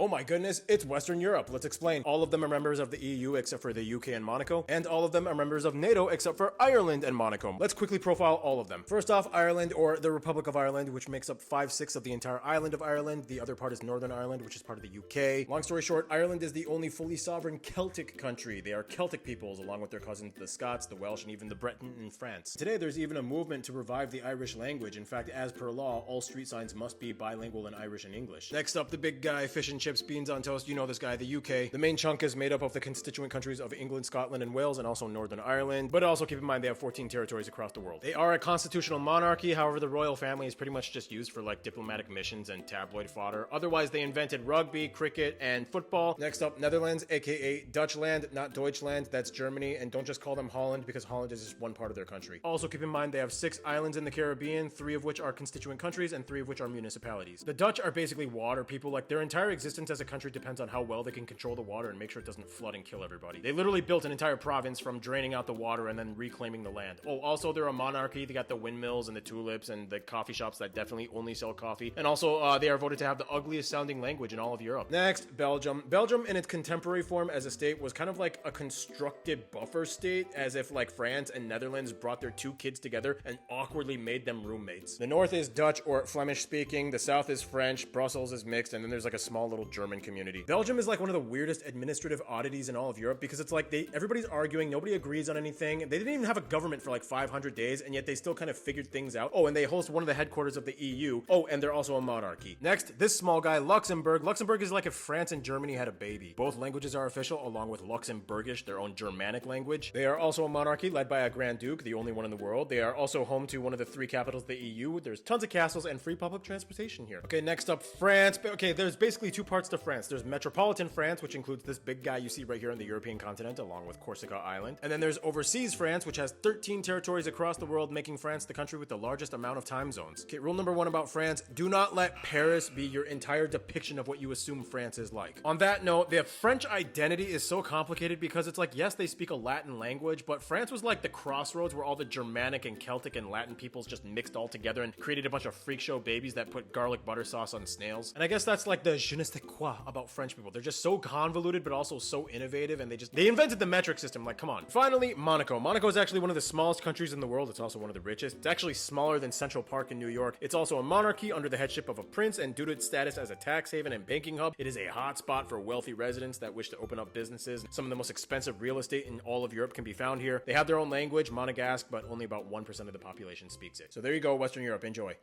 Oh my goodness, it's Western Europe. Let's explain. All of them are members of the EU except for the UK and Monaco, and all of them are members of NATO except for Ireland and Monaco. Let's quickly profile all of them. First off, Ireland, or the Republic of Ireland, which makes up 5/6 of the entire island of Ireland. The other part is Northern Ireland, which is part of the UK. Long story short, Ireland is the only fully sovereign Celtic country. They are Celtic peoples, along with their cousins, the Scots, the Welsh, and even the Breton in France. Today, there's even a movement to revive the Irish language. In fact, as per law, all street signs must be bilingual in Irish and English. Next up, the big guy, fish and chips, beans on toast. You know this guy, the UK. The main chunk is made up of the constituent countries of England, Scotland, and Wales, and also Northern Ireland. But also keep in mind they have 14 territories across the world. They are a constitutional monarchy. However, the royal family is pretty much just used for like diplomatic missions and tabloid fodder. Otherwise, they invented rugby, cricket, and football. Next up, Netherlands, aka Dutchland, not Deutschland. That's Germany. And don't just call them Holland because Holland is just one part of their country. Also keep in mind they have 6 islands in the Caribbean, 3 of which are constituent countries and 3 of which are municipalities. The Dutch are basically water people. Like their entire existence as a country depends on how well they can control the water and make sure it doesn't flood and kill everybody. They literally built an entire province from draining out the water and then reclaiming the land. Oh, also they're a monarchy. They got the windmills and the tulips and the coffee shops that definitely only sell coffee. And also they are voted to have the ugliest sounding language in all of Europe. Next, Belgium. Belgium in its contemporary form as a state was kind of like a constructed buffer state, as if like France and Netherlands brought their 2 kids together and awkwardly made them roommates. The north is Dutch or Flemish speaking, the south is French, Brussels is mixed, and then there's like a small little German community. Belgium is like one of the weirdest administrative oddities in all of Europe because it's like everybody's arguing, nobody agrees on anything. They didn't even have a government for like 500 days, and yet they still kind of figured things out. Oh, and they host one of the headquarters of the EU. Oh, and they're also a monarchy. Next, this small guy, Luxembourg. Luxembourg is like if France and Germany had a baby. Both languages are official, along with Luxembourgish, their own Germanic language. They are also a monarchy led by a Grand Duke, the only one in the world. They are also home to one of the 3 capitals of the EU. There's tons of castles and free public transportation here. Okay, next up, France. Okay, there's basically 2 parts to France. There's metropolitan France, which includes this big guy you see right here on the European continent, along with Corsica Island. And then there's overseas France, which has 13 territories across the world, making France the country with the largest amount of time zones. Okay, rule number 1 about France, do not let Paris be your entire depiction of what you assume France is like. On that note, the French identity is so complicated because it's like, yes, they speak a Latin language, but France was like the crossroads where all the Germanic and Celtic and Latin peoples just mixed all together and created a bunch of freak show babies that put garlic butter sauce on snails. And I guess that's like the je ne sais quoi about French people. They're just so convoluted, but also so innovative, and they invented the metric system. Like, come on. Finally, Monaco. Monaco is actually one of the smallest countries in the world. It's also one of the richest. It's actually smaller than Central Park in New York. It's also a monarchy under the headship of a prince, and due to its status as a tax haven and banking hub, it is a hotspot for wealthy residents that wish to open up businesses. Some of the most expensive real estate in all of Europe can be found here. They have their own language, Monegasque, but only about 1% of the population speaks it. So there you go, Western Europe. Enjoy.